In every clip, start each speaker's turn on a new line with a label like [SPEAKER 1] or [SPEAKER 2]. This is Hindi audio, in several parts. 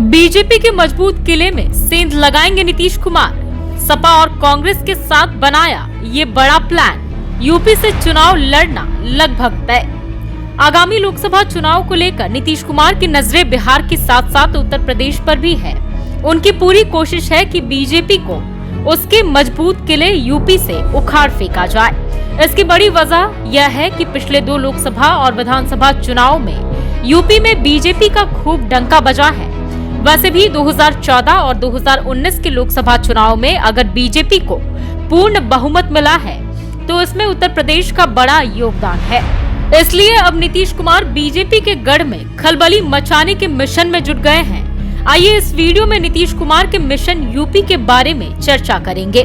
[SPEAKER 1] बीजेपी के मजबूत किले में सेंध लगाएंगे नीतीश कुमार। सपा और कांग्रेस के साथ बनाया ये बड़ा प्लान। यूपी से चुनाव लड़ना लगभग तय। आगामी लोकसभा चुनाव को लेकर नीतीश कुमार की नजरें बिहार के साथ साथ उत्तर प्रदेश पर भी है। उनकी पूरी कोशिश है कि बीजेपी को उसके मजबूत किले यूपी से उखाड़ फेंका जाए। इसकी बड़ी वजह यह है कि पिछले 2 लोकसभा और विधानसभा चुनाव में यूपी में बीजेपी का खूब डंका बजा है। वैसे भी 2014 और 2019 के लोकसभा चुनाव में अगर बीजेपी को पूर्ण बहुमत मिला है तो इसमें उत्तर प्रदेश का बड़ा योगदान है। इसलिए अब नीतीश कुमार बीजेपी के गढ़ में खलबली मचाने के मिशन में जुट गए हैं। आइए इस वीडियो में नीतीश कुमार के मिशन यूपी के बारे में चर्चा करेंगे।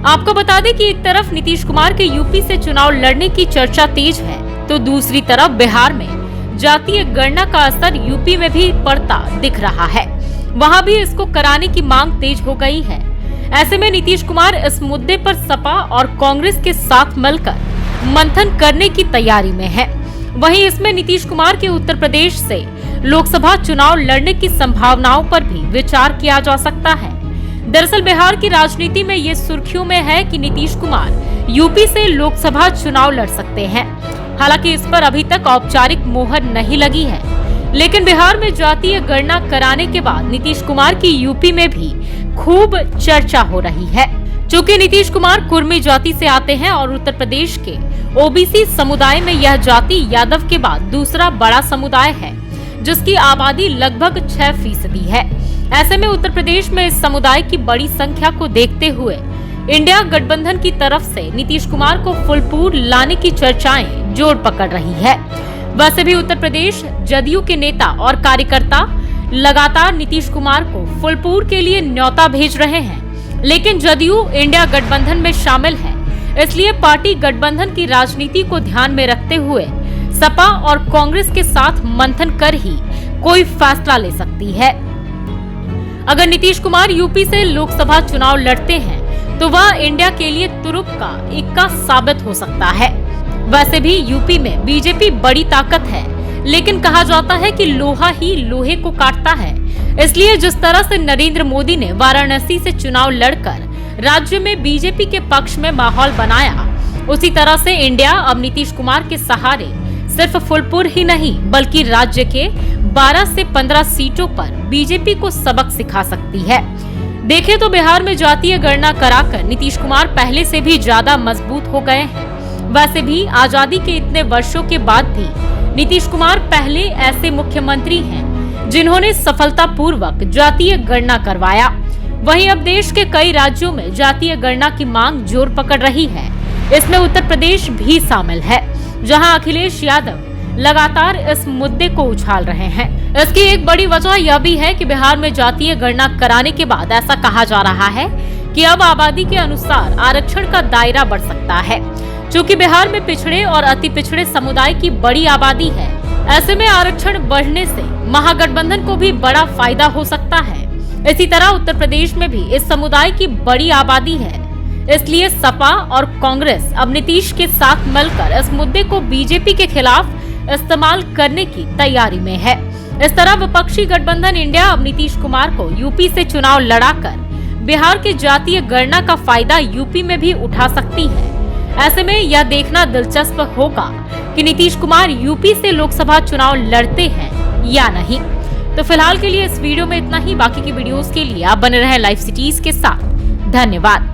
[SPEAKER 1] आपको बता दें कि एक तरफ नीतीश कुमार के यूपी से चुनाव लड़ने की चर्चा तेज है तो दूसरी तरफ बिहार में जातीय गणना का असर यूपी में भी पड़ता दिख रहा है। वहां भी इसको कराने की मांग तेज हो गई है। ऐसे में नीतीश कुमार इस मुद्दे पर सपा और कांग्रेस के साथ मिलकर मंथन करने की तैयारी में है। वहीं इसमें नीतीश कुमार के उत्तर प्रदेश से लोकसभा चुनाव लड़ने की संभावनाओं पर भी विचार किया जा सकता है। दरअसल बिहार की राजनीति में ये सुर्खियों में है कि नीतीश कुमार यूपी से लोकसभा चुनाव लड़ सकते हैं। हालांकि इस पर अभी तक औपचारिक मोहर नहीं लगी है, लेकिन बिहार में जातीय गणना कराने के बाद नीतीश कुमार की यूपी में भी खूब चर्चा हो रही है। चूँकि नीतीश कुमार कुर्मी जाति से आते हैं और उत्तर प्रदेश के ओबीसी समुदाय में यह जाति यादव के बाद दूसरा बड़ा समुदाय है, जिसकी आबादी लगभग 6% है। ऐसे में उत्तर प्रदेश में इस समुदाय की बड़ी संख्या को देखते हुए इंडिया गठबंधन की तरफ से नीतीश कुमार को फुलपुर लाने की चर्चाएं जोर पकड़ रही है। वैसे भी उत्तर प्रदेश जदयू के नेता और कार्यकर्ता लगातार नीतीश कुमार को फुलपुर के लिए न्योता भेज रहे हैं, लेकिन जदयू इंडिया गठबंधन में शामिल है। इसलिए पार्टी गठबंधन की राजनीति को ध्यान में रखते हुए सपा और कांग्रेस के साथ मंथन कर ही कोई फैसला ले सकती है। अगर नीतीश कुमार यूपी से लोकसभा चुनाव लड़ते हैं तो वह इंडिया के लिए तुरुप का इक्का साबित हो सकता है। वैसे भी यूपी में बीजेपी बड़ी ताकत है, लेकिन कहा जाता है कि लोहा ही लोहे को काटता है। इसलिए जिस तरह से नरेंद्र मोदी ने वाराणसी से चुनाव लड़कर राज्य में बीजेपी के पक्ष में माहौल बनाया, उसी तरह से इंडिया अब नीतीश कुमार के सहारे सिर्फ फुलपुर ही नहीं बल्कि राज्य के 12 से 15 सीटों पर बीजेपी को सबक सिखा सकती है। देखें तो बिहार में जातीय गणना कराकर नीतीश कुमार पहले से भी ज्यादा मजबूत हो गए हैं। वैसे भी आजादी के इतने वर्षों के बाद भी नीतीश कुमार पहले ऐसे मुख्यमंत्री हैं जिन्होंने सफलतापूर्वक जातीय गणना करवाया। वहीं अब देश के कई राज्यों में जातीय गणना की मांग जोर पकड़ रही है। इसमें उत्तर प्रदेश भी शामिल है, जहां अखिलेश यादव लगातार इस मुद्दे को उछाल रहे हैं। इसकी एक बड़ी वजह यह भी है कि बिहार में जातीय गणना कराने के बाद ऐसा कहा जा रहा है कि अब आबादी के अनुसार आरक्षण का दायरा बढ़ सकता है। चूँकि बिहार में पिछड़े और अति पिछड़े समुदाय की बड़ी आबादी है, ऐसे में आरक्षण बढ़ने से महागठबंधन को भी बड़ा फायदा हो सकता है। इसी तरह उत्तर प्रदेश में भी इस समुदाय की बड़ी आबादी है। इसलिए सपा और कांग्रेस अब नीतीश के साथ मिलकर इस मुद्दे को बीजेपी के खिलाफ इस्तेमाल करने की तैयारी में है। इस तरह विपक्षी गठबंधन इंडिया अब नीतीश कुमार को यूपी से चुनाव लड़ाकर बिहार के जातीय गणना का फायदा यूपी में भी उठा सकती है। ऐसे में यह देखना दिलचस्प होगा कि नीतीश कुमार यूपी से लोकसभा चुनाव लड़ते हैं या नहीं। तो फिलहाल के लिए इस वीडियो में इतना ही। बाकी की वीडियोस के लिए आप बने रहें लाइव सिटीज के साथ। धन्यवाद।